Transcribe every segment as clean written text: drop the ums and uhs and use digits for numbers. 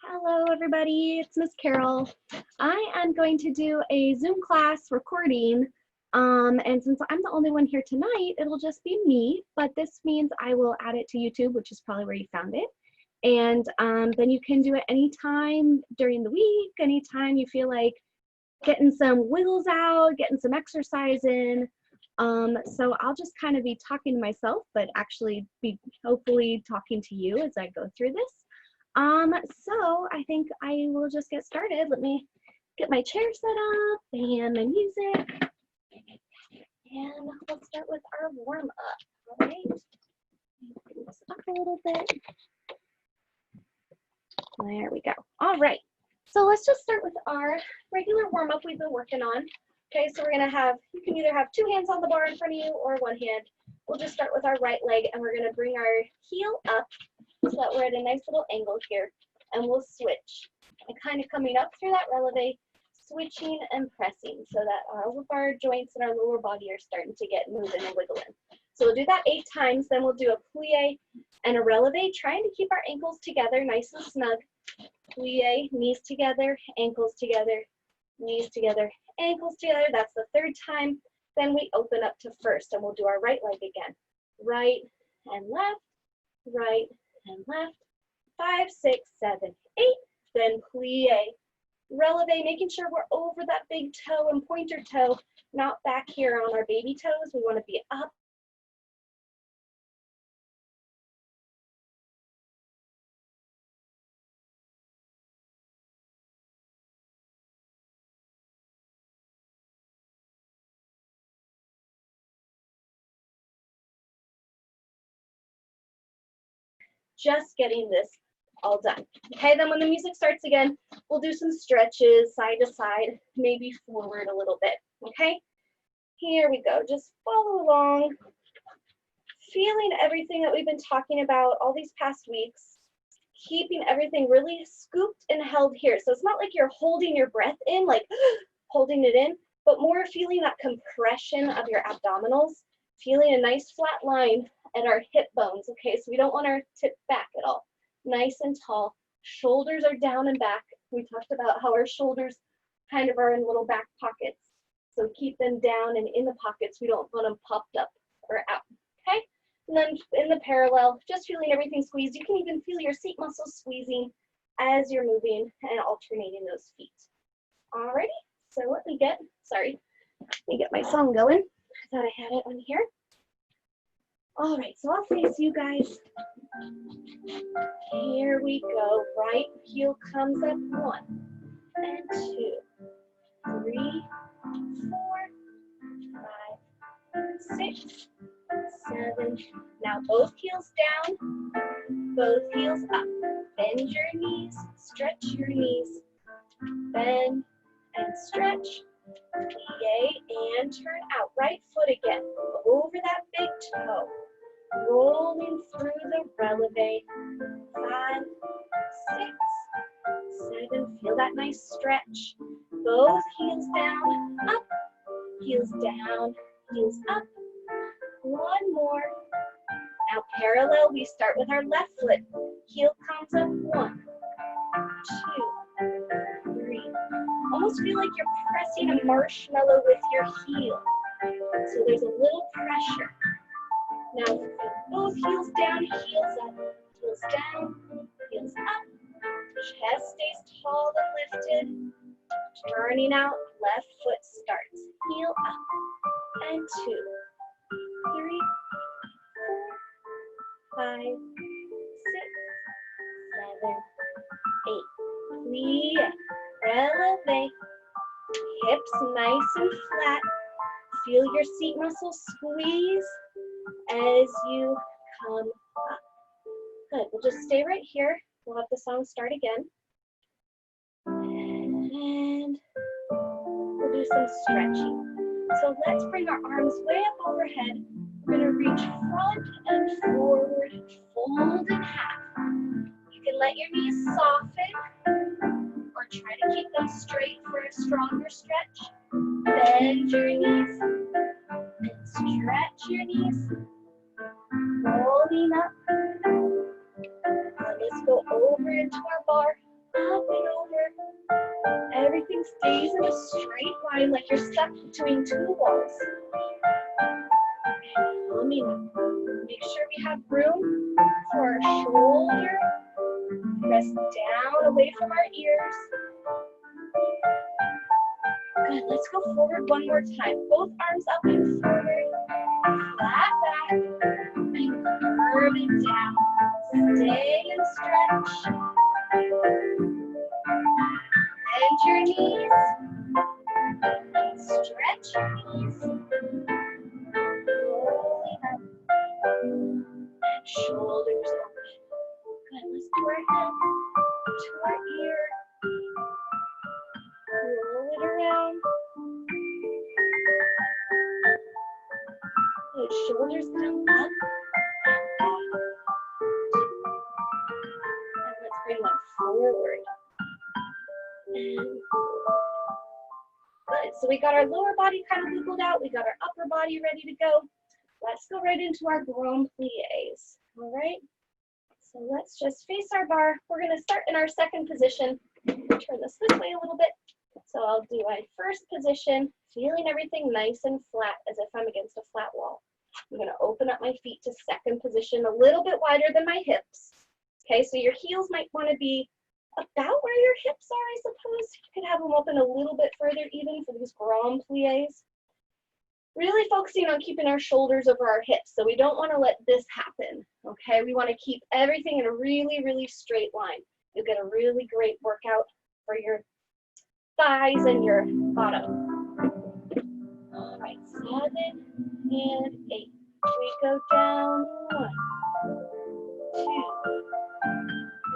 Hello, everybody. It's Miss Carol. I am going to do a Zoom class recording. And since I'm the only one here tonight, it'll just be me. But this means I will add it to YouTube, which is probably where you found it. And then you can do it anytime during the week, anytime you feel like getting some wiggles out, getting some exercise in. So I'll just kind of be talking to myself, but actually be hopefully talking to you as I go through this. So I think I will just get started. Let me get my chair set up and my music. And let's start with our warm up. All right. Bring this up a little bit. There we go. All right. So let's just start with our regular warm up we've been working on. Okay, so we're gonna have, you can either have two hands on the bar in front of you or one hand. We'll just start with our right leg and we're gonna bring our heel up so that we're at a nice little angle here, and we'll switch. And kind of coming up through that releve, switching and pressing so that all of our joints and our lower body are starting to get moving and wiggling. So we'll do that 8 times, then we'll do a plie and a releve, trying to keep our ankles together nice and snug. Plie, knees together, ankles together, knees together, ankles together. That's the 3rd time. Then we open up to first and we'll do our right leg again. Right and left, right and left, 5, 6, 7, 8, then plie, releve, making sure we're over that big toe and pointer toe, not back here on our baby toes. We want to be up. Just getting this all done. Okay, then when the music starts again, we'll do some stretches side to side, maybe forward a little bit. Okay, here we go. Just follow along, feeling everything that we've been talking about all these past weeks, keeping everything really scooped and held here. So it's not like you're holding your breath in, like holding it in, but more feeling that compression of your abdominals, feeling a nice flat line at our hip bones. Okay, so we don't want our tip back at all. Nice and tall. Shoulders are down and back. We talked about how our shoulders kind of are in little back pockets. So keep them down and in the pockets. We don't want them popped up or out. Okay, and then in the parallel, just feeling everything squeezed. You can even feel your seat muscles squeezing as you're moving and alternating those feet. Alrighty, so let me get my song going. I thought I had it on here. All right, so I'll face you guys. Here we go. Right heel comes up, 1 and 2, 3, 4, 5, 6, 7. Now both heels down, both heels up. Bend your knees, stretch your knees. Bend and stretch. Plie and turn out. Right foot again. Over that big toe. Rolling through the releve. 5, 6, 7. Feel that nice stretch. Both heels down, up, heels down, heels up. 1 more. Now parallel, we start with our left foot. Heel comes up, 1, 2, 3. Almost feel like you're pressing a marshmallow with your heel. So there's a little pressure. Now both heels down, heels up, heels down, heels up. Chest stays tall and lifted. Turning out, left foot starts. Heel up. And 2, 3, 4, 5, 6, 7, 8. Plie, releve. Hips nice and flat. Feel your seat muscles squeeze as you come up. Good, we'll just stay right here. We'll have the song start again. And we'll do some stretching. So let's bring our arms way up overhead. We're gonna reach front and forward, fold in half. You can let your knees soften or try to keep them straight for a stronger stretch. Bend your knees and stretch your knees. Rolling up. Let's go over into our bar. Up flipping over. Everything stays in a straight line like you're stuck between two walls. Coming up. Make sure we have room for our shoulder. Press down away from our ears. Good, let's go forward one more time. Both arms up and forward. Flat back and curve it down. Stay and stretch. Bend your knees. Stretch your knees. Rolling up. And shoulders open. Good, let's do our head to our ear. Roll it around. Good, shoulders come up and down. And let's bring them forward. And forward. Good, so we got our lower body kind of wiggled out. We got our upper body ready to go. Let's go right into our grand pliés. All right, so let's just face our bar. We're gonna start in our second position. Turn this way a little bit. So I'll do my first position, feeling everything nice and flat as if I'm against a flat wall. I'm gonna open up my feet to second position, a little bit wider than my hips. Okay, so your heels might wanna be about where your hips are, I suppose. You could have them open a little bit further even for these grand pliés. Really focusing on keeping our shoulders over our hips, so we don't wanna let this happen, okay? We wanna keep everything in a really, really straight line. You'll get a really great workout for your thighs and your bottom. All right, 7 and 8. We go down 1, 2,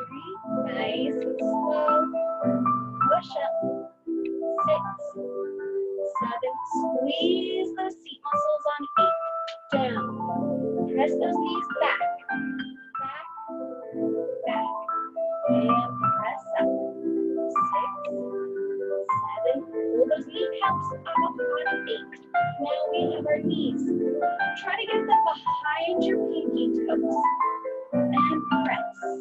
3, nice and slow. Push up. 6, 7. Squeeze those seat muscles on 8. Down. Press those knees back, back, back, and press up. 6, 7. Pull those kneecaps up on 8. Now we have our knees. Try to get them behind your pinky toes. And press. 6.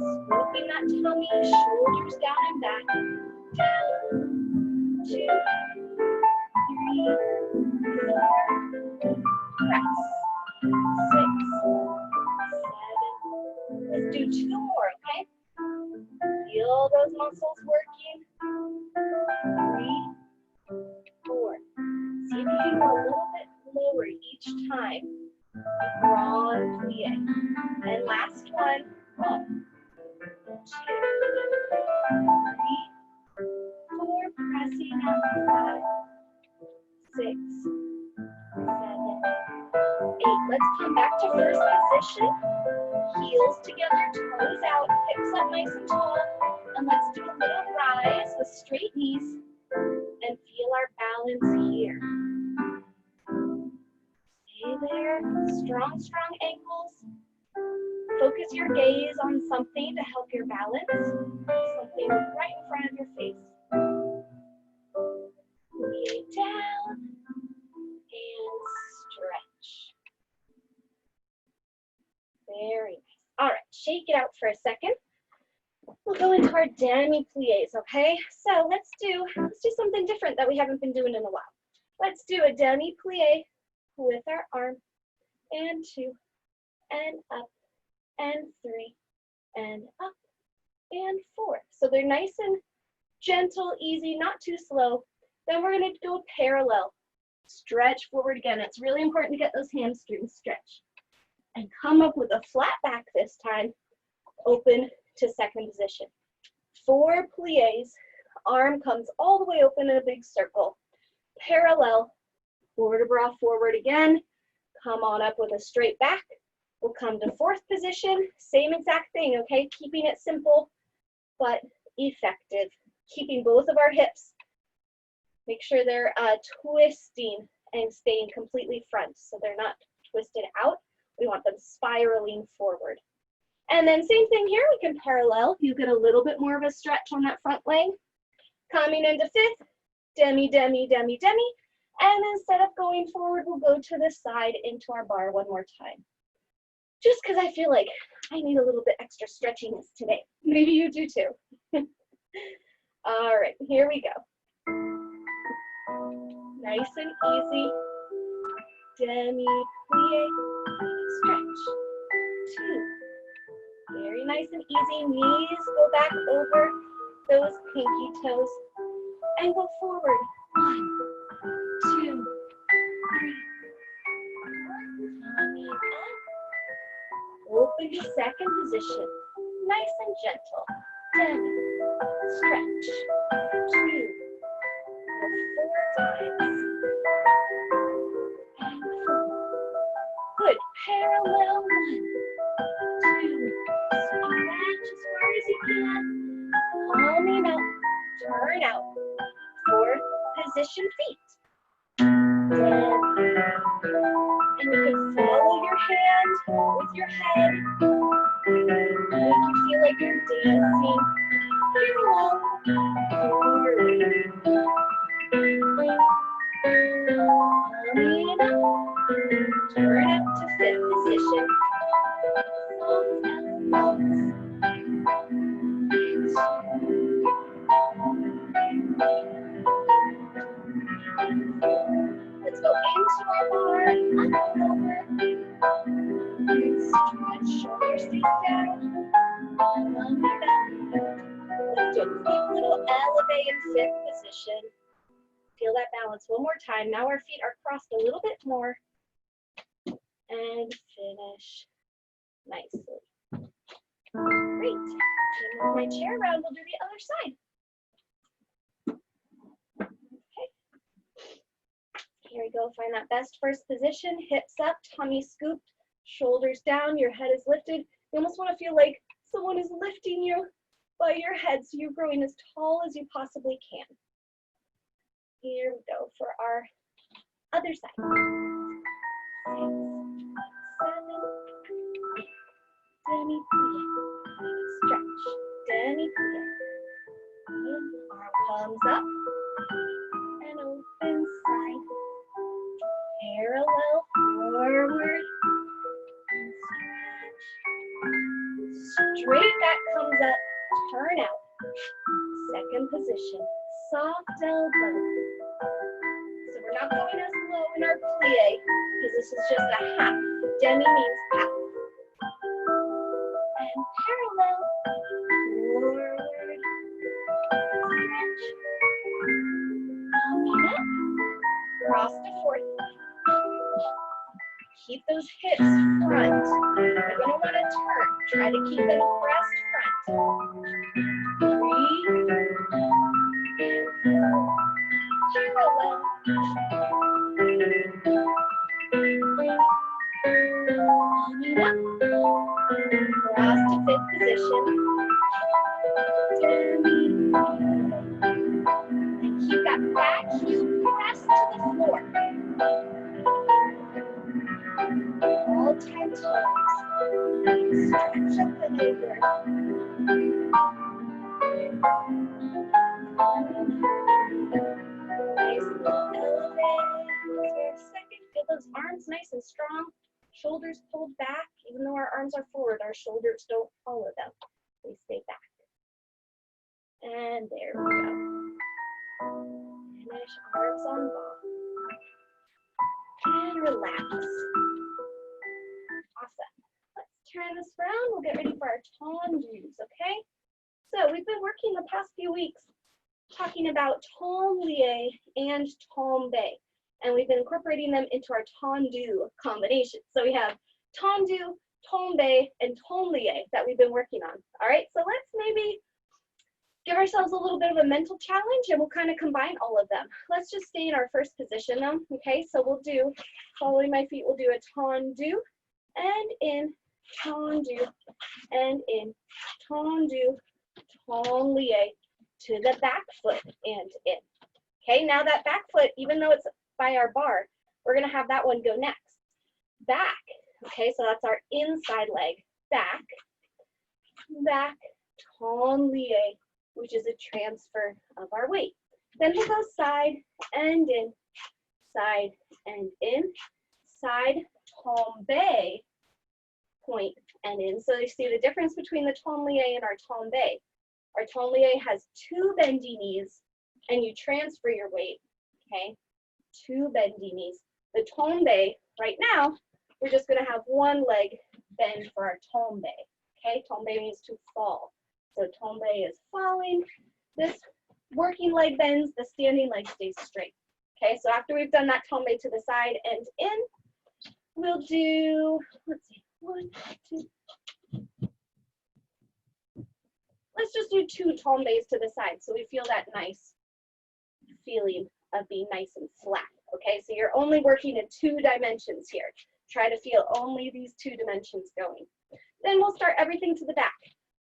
Scooping that tummy, shoulders down and back. Down. 2, 3, 4. Press. 6, 7. Let's do 2 more, okay? Feel those muscles working. 3, 4. See if you can go a little bit lower each time. A grand plie. And last one. 1, 2, 3, 4. Pressing up. 5, 6, 7, 8. Let's come back to first position. Heels together, toes out, hips up nice and tall. And let's do a little rise with straight knees and feel our balance here. Stay there, strong, strong ankles. Focus your gaze on something to help your balance, something right in front of your face. Lay down and stretch. Very nice. All right, shake it out for a second. We'll go into our demi-pliés, okay? So let's do something different that we haven't been doing in a while. Let's do a demi-plié with our arm, and 2, and up, and 3, and up, and 4. So they're nice and gentle, easy, not too slow. Then we're gonna go parallel. Stretch forward again. It's really important to get those hamstrings stretched. And come up with a flat back this time, open to second position. 4 pliés, arm comes all the way open in a big circle. Parallel, vertebra forward again, come on up with a straight back. We'll come to fourth position, same exact thing, okay? Keeping it simple, but effective. Keeping both of our hips. Make sure they're twisting and staying completely front, so they're not twisted out. We want them spiraling forward. And then same thing here, we can parallel. You get a little bit more of a stretch on that front leg. Coming into fifth, demi, demi, demi, demi. And instead of going forward, we'll go to the side into our bar one more time. Just because I feel like I need a little bit extra stretchiness today. Maybe you do too. All right, here we go. Nice and easy. Demi-plie, stretch. 2. Very nice and easy. Knees go back over those pinky toes and go forward. 1, 2, 3. Coming up. Open your second position. Nice and gentle. Demi, stretch. 2. Go 4 times. And 4. Good. Parallel 1, 2. Stretch as far as you can. Coming up. Turn out. 4th position feet. Demi. And you can follow your hand with your head. Make you feel like you're dancing. Parallel. Forward. Coming up. Turn up to 5th position. Soft elbows. Let's go into our bar, up and over. Stretch, shoulders stay down. Coming up. Let's do a quick little elevate in 5th position. Feel that balance one more time. Now our feet are crossed a little bit more. And finish nicely. Great. And move my chair around. We'll do the other side. Okay. Here we go. Find that best first position. Hips up, tummy scooped, shoulders down. Your head is lifted. You almost want to feel like someone is lifting you by your head, so you're growing as tall as you possibly can. Here we go for our other side. 6, 7, demi-plie, stretch, demi-plie. Our palms up and open side. Parallel forward and stretch. Straight back comes up, turn out. 2nd position, soft elbow. So we're not going as low in our plie because this is just a half. Demi means half. And parallel, forward, stretch. Coming up, cross to 4th. Keep those hips front. You're going to want to turn. Try to keep them pressed front. 3, and 4. Parallel. Coming up. Cross to 5th position. And keep that back heel pressed to the floor. All 10 toes. Stretch up and over. Nice little elevate. For a second. Feel those arms nice and strong. Shoulders pulled back. Even though our arms are forward, our shoulders don't follow them. They stay back. And there we go. Finish arms on ball. And relax. Awesome. Let's turn this around. We'll get ready for our tendus, okay? So we've been working the past few weeks talking about tombe and tombe. And we've been incorporating them into our tendu combination. So we have tendu, tombe, and tombe that we've been working on. All right, so let's maybe give ourselves a little bit of a mental challenge and we'll kind of combine all of them. Let's just stay in our first position now, okay? So we'll do, following my feet, we'll do a tendu, and in, tendu, and in, tendu, tombe, to the back foot and in. Okay, now that back foot, even though it's by our bar, we're gonna have that one go next. Back, okay, so that's our inside leg. Back, back, tombe, which is a transfer of our weight. Then we'll go side and in, side and in, side, tombe, point, and in. So you see the difference between the tourniquet and our tombé. Our tourniquet has 2 bendy knees, and you transfer your weight, okay? 2 bendy knees. The tombé, right now, we're just gonna have 1 leg bend for our tombé, okay? Tombé means to fall. So tombé is falling. This working leg bends, the standing leg stays straight. Okay, so after we've done that tombé to the side and in, we'll do, let's see, 1, 2. Let's just do 2 tombés to the side so we feel that nice feeling of being nice and flat. Okay, so you're only working in 2 dimensions here. Try to feel only these 2 dimensions going. Then we'll start everything to the back.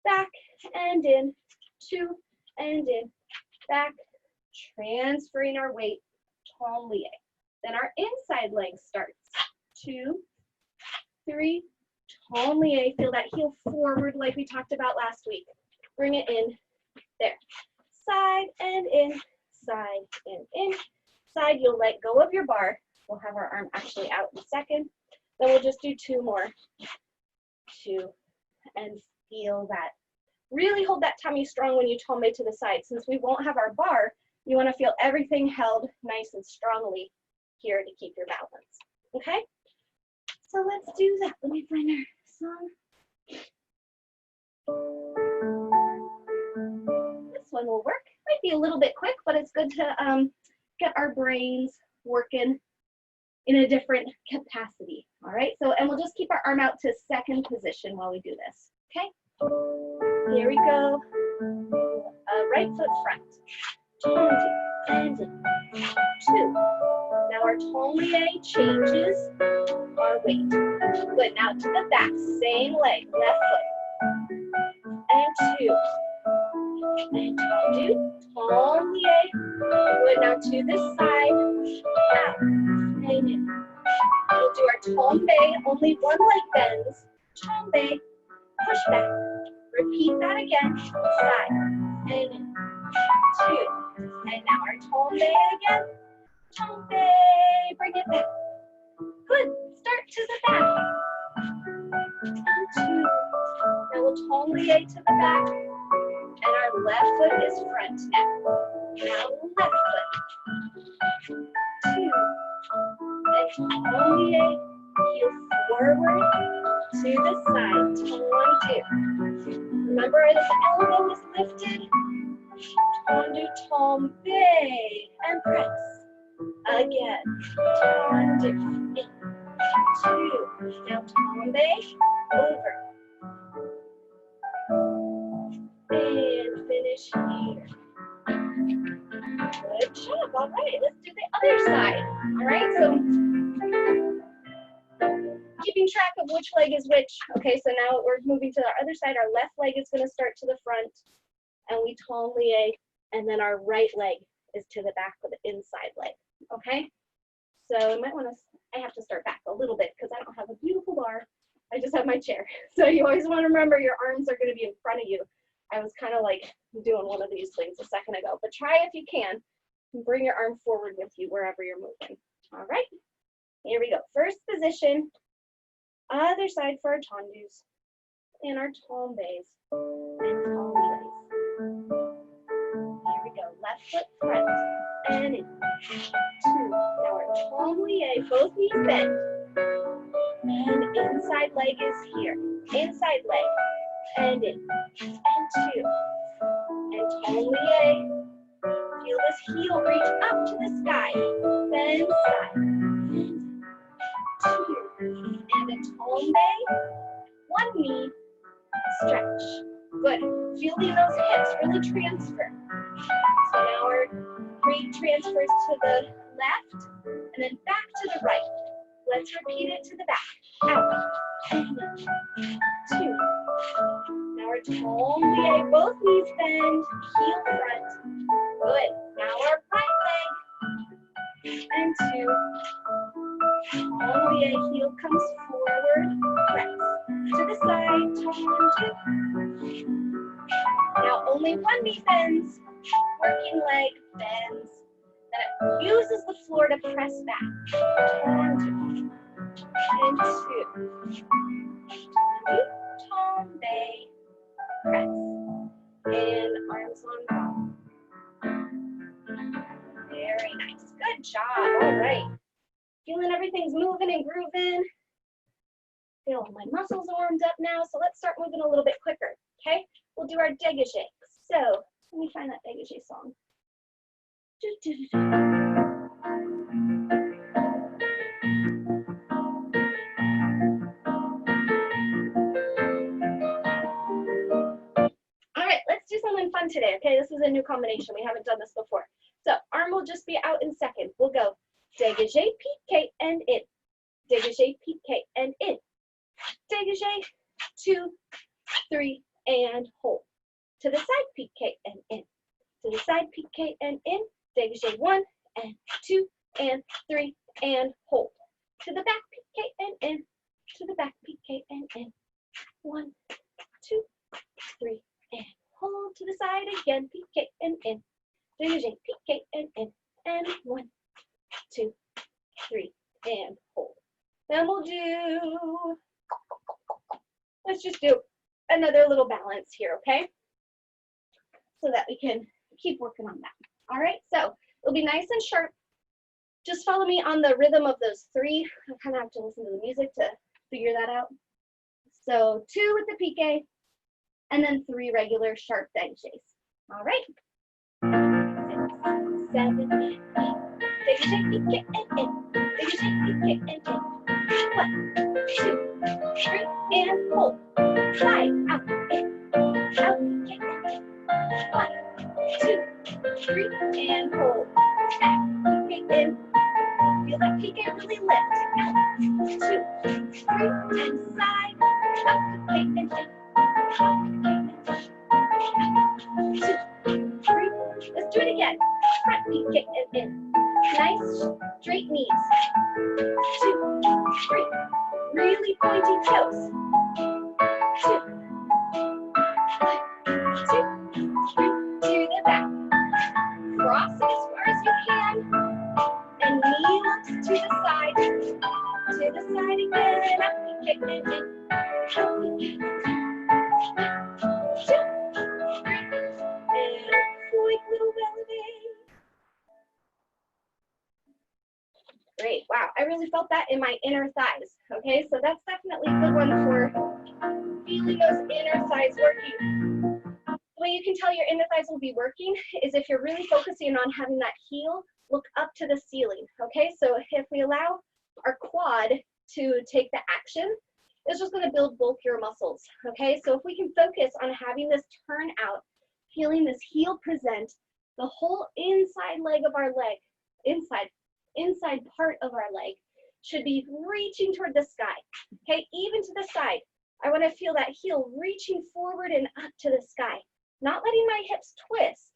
Back and in, 2 and in, back, transferring our weight, tourniquet. Then our inside leg starts. 2, 3, tourniquet. Feel that heel forward like we talked about last week. Bring it in, there. Side and in, side and in. Side, you'll let go of your bar. We'll have our arm actually out in a second. Then we'll just do 2 more. 2, and feel that. Really hold that tummy strong when you tombé to the side. Since we won't have our bar, you want to feel everything held nice and strongly here to keep your balance. Okay? So let's do that. Let me find our song. This one will work. Might be a little bit quick, but it's good to get our brains working in a different capacity. All right, so, and we'll just keep our arm out to second position while we do this. Okay? Here we go. Right foot front. 20 and 2. Now our tourniquet changes our weight. Good. Now to the back. Same leg. Left foot. And 2. And tourniquet. Good. Now to the side. Out. And in. We'll do our tombé. Only 1 leg bends. Tombé. Push back. Repeat that again. Side. And in. 2. And now our tombé again. Tombé. Bring it back. Good. Start to the back. And 2. Now we'll tombé to the back. And our left foot is front now. Now left foot. 2. And tombé. Heel forward to the side. 2. Remember, this elbow is lifted. Tendu, tombé, and press. Again. Tendu. 2. Now tombé. Over. And finish here. Good job. All right, let's do the other side. All right, so keeping track of which leg is which. Okay, so now we're moving to our other side. Our left leg is going to start to the front, and we tourniquet, and then our right leg is to the back of the inside leg. Okay, so you might want to. I have to start back a little bit because I don't have a beautiful bar. I just have my chair. So you always want to remember your arms are going to be in front of you. I was kind of like doing one of these things a second ago, but try if you can. Bring your arm forward with you wherever you're moving. All right, here we go. First position. Other side for our tendus and our tombés and tourniquets. Here we go. Left foot front and in. 2. Now our tourniquet, both knees bend. And inside leg is here. Inside leg and in. And 2. And tourniquet. Feel this heel reach up to the sky. Bend side. 2. And a tombé, 1 knee, stretch. Good. Feeling those hips really transfer. So now our weight transfers to the left and then back to the right. Let's repeat it to the back. Out. And 2. Now our tombé, both knees bend, heel front. Good. Now our right leg. And 2. Tombé, heel comes forward, press. To the side, tombé. Now only 1 knee bends, working leg bends. Then it uses the floor to press back. Tombé. And 2. Tombé. press, and arms on top. Very nice. Good job. All right. Feeling everything's moving and grooving. Feel my muscles warmed up now, so let's start moving a little bit quicker, okay? We'll do our dégagé. So let me find that dégagé song. All right, let's do something fun today, okay? This is a new combination. We haven't done this before. So arm will just be out in second. We'll go dégagé, piqué, and in. Dégagé, piqué, and in. Dégagé, 2, 3, and hold. To the side, piqué, and in. To the side, piqué, and in. Dégagé, 1, and 2, and 3, and hold. To the back, piqué, and in. To the back, piqué, and in. 1, 2, 3, and hold. To the side again, piqué, and in. Dégagé, piqué, and in. And 1, 2, 3, and hold. Then we'll do, let's just do another little balance here, okay? So that we can keep working on that. All right, so it'll be nice and sharp. Just follow me on the rhythm of those 3. I kind of have to listen to the music to figure that out. So 2 with the piqué, and then 3 regular sharp dégagés. All right. 6, 7, 8. Dégagé, piqué, and in. Dégagé, piqué, and in. 1, 2, 3, and hold. Side, out, in. Out, piqué, and in. 1, 2, 3, and hold. Back, piqué, in. Feel that piqué really lift. Out, 2, 3, and side. Out, piqué, and in. Out, piqué, and in. 2, 3. Let's do it again. Front piqué, and in. Nice straight knees. 2, 3. Really pointy toes. 2, 1, 2, 3. To the back. Cross it as far as you can. And knee looks to the side. To the side again. Up, piqué, and in. Out, piqué, and in. 1, 2, 3. And quick little ballet. Great, wow, I really felt that in my inner thighs, okay? So that's definitely a good one for feeling those inner thighs working. The way you can tell your inner thighs will be working is if you're really focusing on having that heel look up to the ceiling, okay? So if we allow our quad to take the action, it's just gonna build bulkier muscles, okay? So if we can focus on having this turn out, feeling this heel present, the whole inside leg of our leg, inside part of our leg should be reaching toward the sky, okay? Even to the side. I want to feel that heel reaching forward and up to the sky, not letting my hips twist,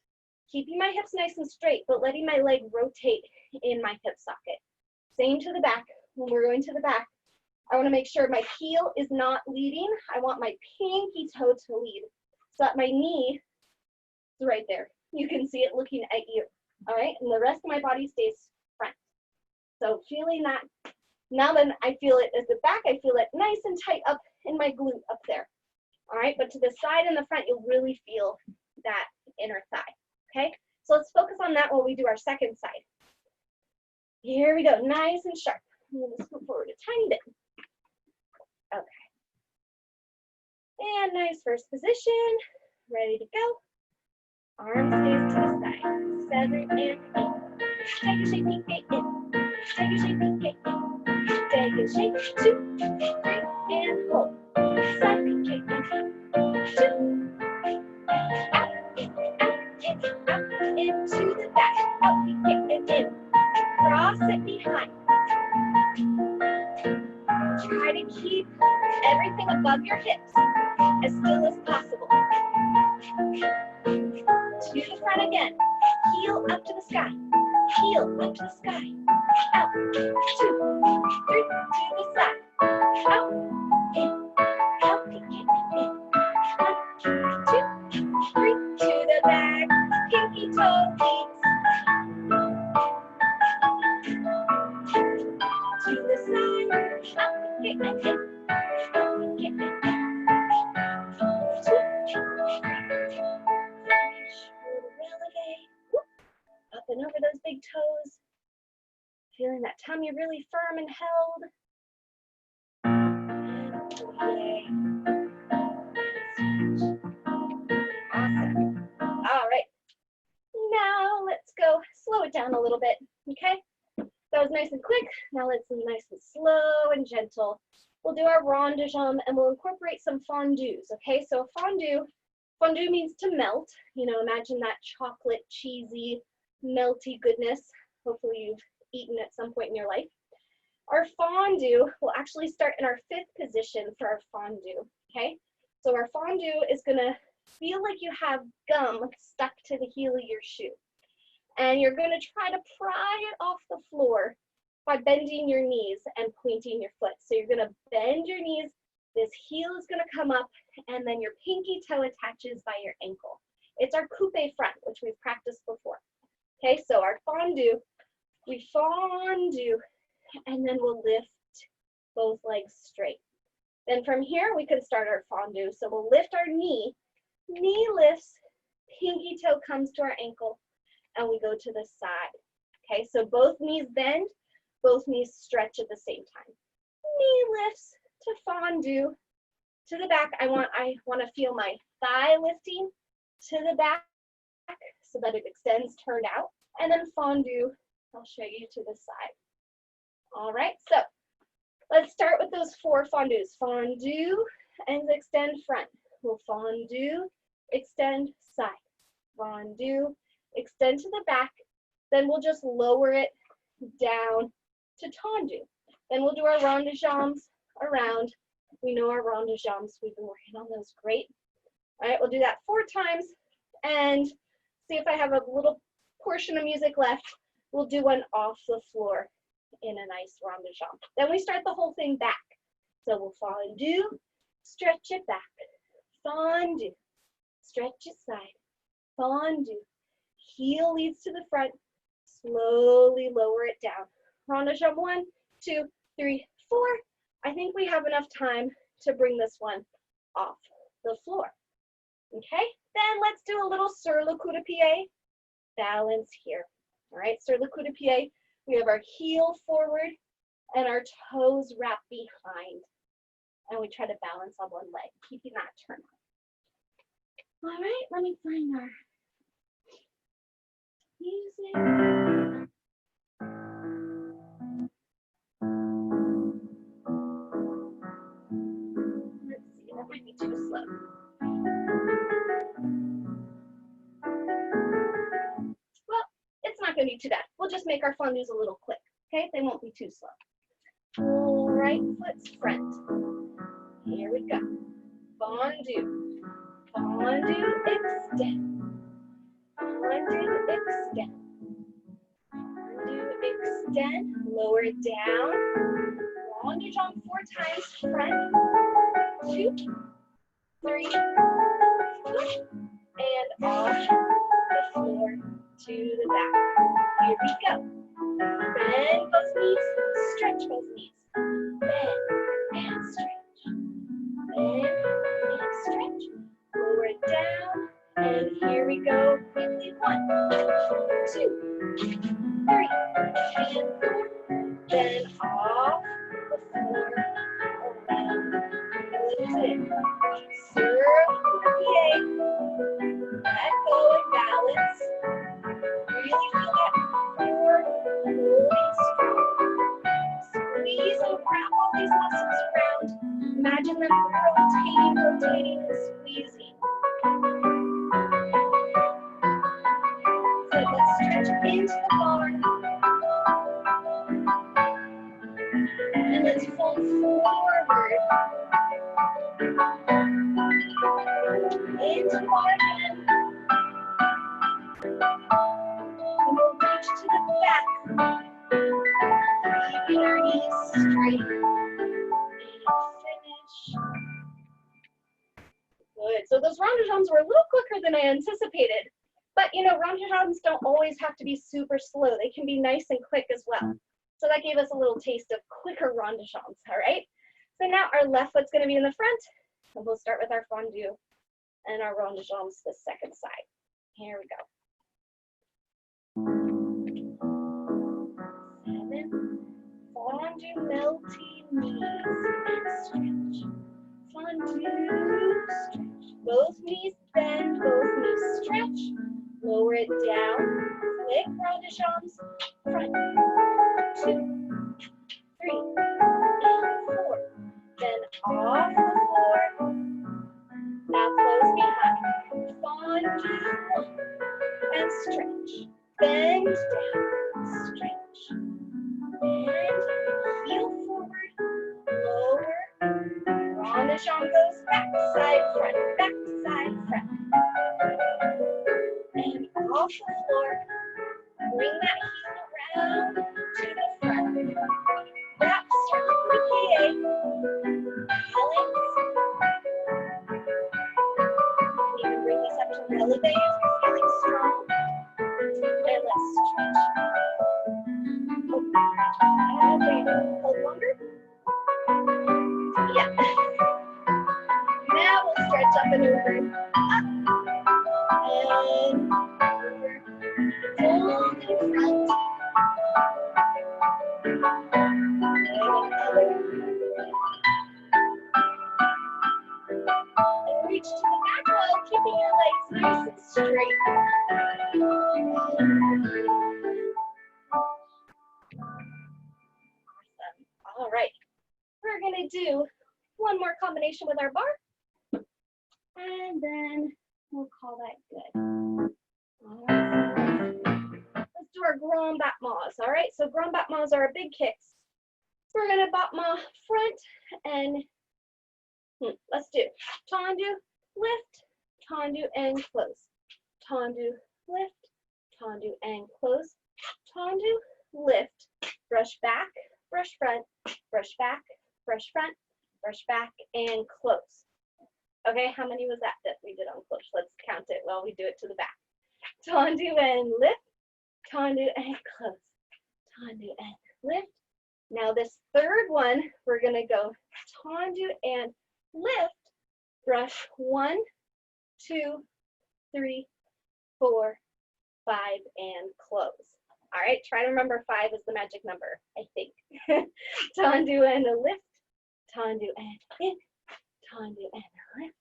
keeping my hips nice and straight, but letting my leg rotate in my hip socket. Same to the back. When we're going to the back, I want to make sure my heel is not leading. I want my pinky toe to lead so that my knee is right there. You can see it looking at you, all right? And the rest of my body stays front. So feeling that, now then I feel it as the back, I feel it nice and tight up in my glute up there. All right, but to the side and the front, you'll really feel that inner thigh, okay? So let's focus on that while we do our second side. Here we go, nice and sharp. I'm gonna scoot forward a tiny bit. Okay. And nice first position, ready to go. Arms is to the side, 7 and 8. Dégagé, piqué, in. Dégagé, piqué, in. Dégagé, 2, 3, and hold. Side piqué, in. 2, out, in, into the back. Out, piqué, and in. Cross it behind. Try to keep everything above your hips as still as possible. To the front again. Heel up to the sky. Heel up to the sky. Out. 2, 3 to the side. Out. In. Out. In. 1, 2, 3 to the back. Pinky toe leads. To the side. Out. In. Out. In. 2, tummy really firm and held. Yay. Awesome. All right. Now let's go slow it down a little bit, okay? That was nice and quick. Now let's do nice and slow and gentle. We'll do our rond de jambe and we'll incorporate some fondus, okay? So fondue means to melt. You know, imagine that chocolate, cheesy, melty goodness. Hopefully you've eaten at some point in your life. Our fondue will actually start in our 5th position for our fondue, okay? So our fondue is gonna feel like you have gum stuck to the heel of your shoe. And you're gonna try to pry it off the floor by bending your knees and pointing your foot. So you're gonna bend your knees, this heel is gonna come up, and then your pinky toe attaches by your ankle. It's our coupe front, which we've practiced before. Okay, so our fondue, we fondue, and then we'll lift both legs straight. Then from here, we can start our fondue. So we'll lift our knee lifts, pinky toe comes to our ankle, and we go to the side. Okay, so both knees bend, both knees stretch at the same time. Knee lifts to fondue to the back. I want to feel my thigh lifting to the back so that it extends turned out, and then fondue, I'll show you to the side. All right, so let's start with those 4 fondues. Fondue and extend front. We'll fondue, extend side. Fondue, extend to the back. Then we'll just lower it down to tendu. Then we'll do our rond de jambes around. We know our rond de jambes. We've been working on those. Great. All right, we'll do that 4 times and see if I have a little portion of music left. We'll do one off the floor in a nice rond de jambe. Then we start the whole thing back. So we'll fondue, stretch it back. Fondue, stretch it side. Fondue, heel leads to the front. Slowly lower it down. Rond de jambe 1, 2, 3, 4. I think we have enough time to bring this one off the floor. Okay, then let's do a little sur le coup de pied. Balance here. All right, sur le coup de pied. We have our heel forward and our toes wrapped behind. And we try to balance on one leg, keeping that turn on. All right, let me find our music. Let's see, that might be too slow. Well, it's not going to be too bad. We'll just make our fondues a little quick, okay? They won't be too slow. Right foot's front. Here we go. Fondue. Fondue, extend. Fondue, extend. Fondue, extend. Lower it down. Rond de jambe 4 times. Front. 2, 3, 4. And off the floor to the back. Here we go. Bend both knees. Stretch both knees. Bend and stretch. Bend and stretch. Lower it down. And here we go. Quickly. 1, 2, 3, and 4. Then off the floor. Around. Nose in. Circle. Let go and balance. Really feel that core holding strong. Squeeze and wrap all these muscles around. Imagine them rotating, and squeezing. Good, let's stretch into the bar. And let's fold forward. Into the bar again. And we'll reach to the back. Keeping our knees straight. And finish. Good. So those rond de jambes were a little quicker than I anticipated. But you know, rond de jambes don't always have to be super slow. They can be nice and quick as well. So that gave us a little taste of quicker rond de jambes, all right? So now our left foot's gonna be in the front, and we'll start with our fondue and our rond de jambes the second side. Here we go. 7, tendu, melty knees, and stretch. Tendu, stretch. Both knees bend, both knees stretch. Lower it down, flick, round the arms, front, 2, 3, and 4. Then off the floor. Now close behind. Tendu, and stretch. Bend down, stretch. Bend, heel forward, lower. Round the arm goes back, side, front, and off the floor. Bring that heel around to the front. Wrap circle for the plie. Balance. You can bring this up to the elevate if you're feeling strong. And let's stretch. Hold longer. Yeah. Now we'll stretch up and over. Up. And over. Hold in front. And other. And reach to the back while keeping your legs nice and straight. Awesome. All right. We're going to do one more combination with our bar. And then we'll call that good. All right. Let's do our grand battements. All right. So grand battements are our big kicks. We're going to battement front and let's do tendu, lift, tendu, and close. Tendu, lift, tendu, and close. Tendu, lift, brush back, brush front, brush back, brush front, brush back, and close. Okay, how many was that we did on close? Let's count it while we do it to the back. Tendu and lift, tendu and close. Tendu and lift. Now this third one, we're gonna go tendu and lift, brush 1, 2, 3, 4, 5, and close. All right, try to remember 5 is the magic number, I think. Tendu and a lift, tendu and in, tendu and lift,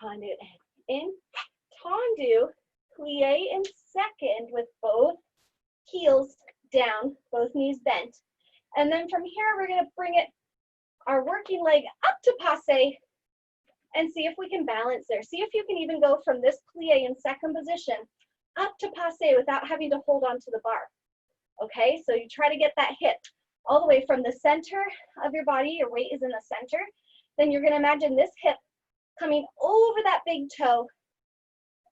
tendu and in, tendu, plie in second with both heels down, both knees bent. And then from here, we're gonna bring it, our working leg up to passe and see if we can balance there. See if you can even go from this plie in second position up to passe without having to hold on to the bar. Okay, so you try to get that hip all the way from the center of your body, your weight is in the center. Then you're gonna imagine this hip coming over that big toe,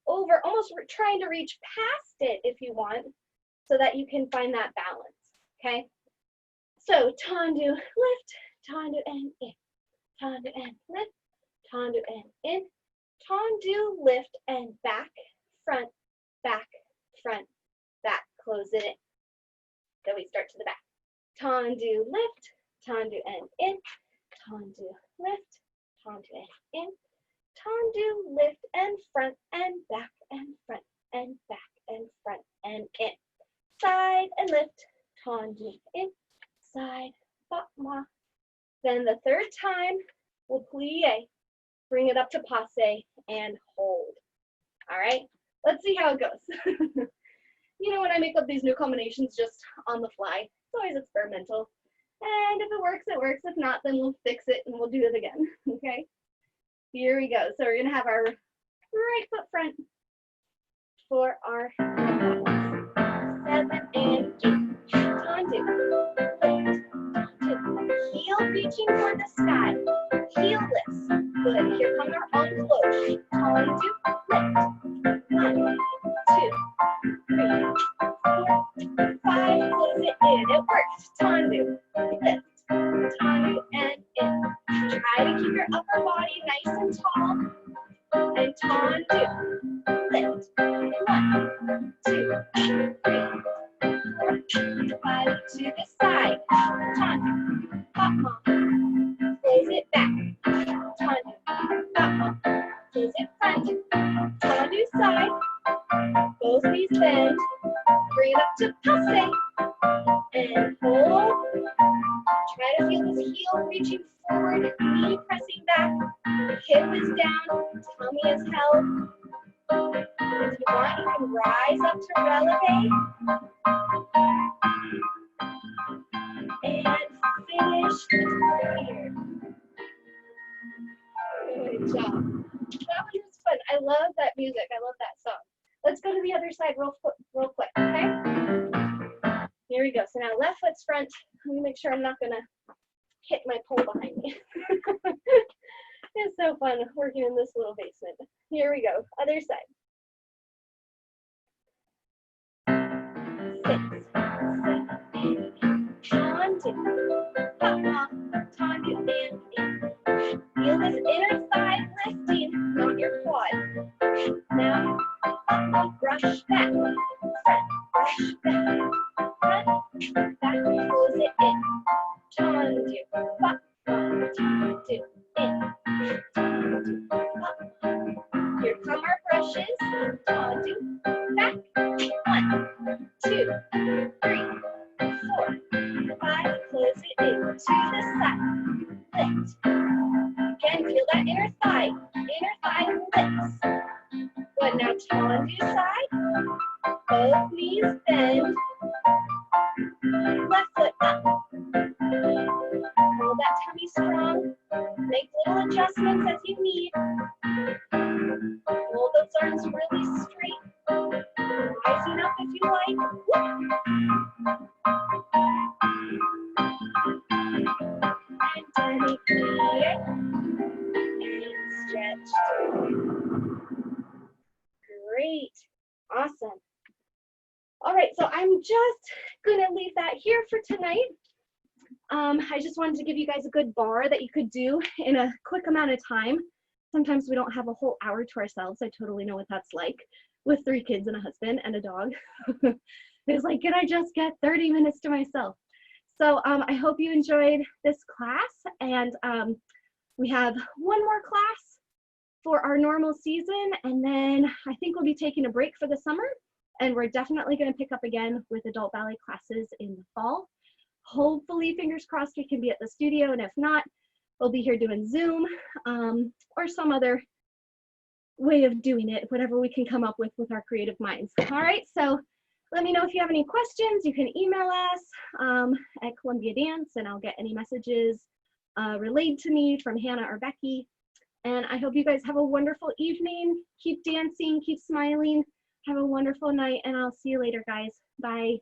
over, almost trying to reach past it if you want, so that you can find that balance, okay? So tendu, lift, tendu and in, tendu and lift, tendu and in, tendu, lift and back, front, back, close it in. Then we start to the back. Tendu, lift, tendu and in, tendu, lift, tendu and in, tendu, lift and back and front and back and front and in. Side and lift, tendu in, side, battement. Then the third time, we'll plie, bring it up to passe and hold. All right, let's see how it goes. You know, when I make up these new combinations just on the fly, it's always experimental. And if it works, it works. If not, then we'll fix it and we'll do it again, okay? Here we go. So we're gonna have our right foot front for our 7 and 8. Tendu, lift, tendu, heel reaching for the sky, heel lifts. Good, here come our on close. Tendu, lift, 1, 2, 3, 4, 5, close it in, it worked. Tendu, lift, tendu and in. Try to keep your upper body nice and tall. And tendu, lift, 1, 2, 3, 4, 5, to the side. Tendu, battement, close it back. Tendu, battement, close it front. Tendu side, both knees bend, bring it up to passe. And hold. Try to feel this heel reaching forward, knee pressing back, hip is down, tummy is held. If you want, you can rise up to releve. And finish here. Good job. That one was fun. I love that music. I love that song. Let's go to the other side real quick, okay? Here we go. So now left foot's front. Let me make sure I'm not going to hit my pole behind me. It's so fun working in this little basement. Here we go. Other side. 6, 7, 8. On, 2. Up, time to dance in. Feel this inner thigh lifting, not your quad. Now, up, brush back, front, brush back, front, back, close it in. Tandu, up, tandu, in. Tandu, up. Here come our brushes. Tandu, back. 1, 2, 3, 4, 5. Close it in to the side. Lift. Again, feel that inner thigh. Inner thigh lifts. Good. Now tandu side. Both knees bend. Left foot up. Hold that tummy strong. Make little adjustments as you need. Hold those arms really straight. Rising up if you like. And tummy clear. And stretch. Great. Awesome. All right, so I'm just going to leave that here for tonight. I just wanted to give you guys a good bar that you could do in a quick amount of time. Sometimes we don't have a whole hour to ourselves. I totally know what that's like with 3 kids and a husband and a dog. It's like, can I just get 30 minutes to myself? So I hope you enjoyed this class, and we have one more class for our normal season, and then I think we'll be taking a break for the summer, and we're definitely going to pick up again with adult ballet classes in the fall. Hopefully, fingers crossed, we can be at the studio, and if not, we'll be here doing Zoom or some other way of doing it, whatever we can come up with our creative minds. All right, so let me know if you have any questions. You can email us at Columbia Dance, and I'll get any messages relayed to me from Hannah or Becky. And I hope you guys have a wonderful evening. Keep dancing, keep smiling. Have a wonderful night, and I'll see you later, guys. Bye.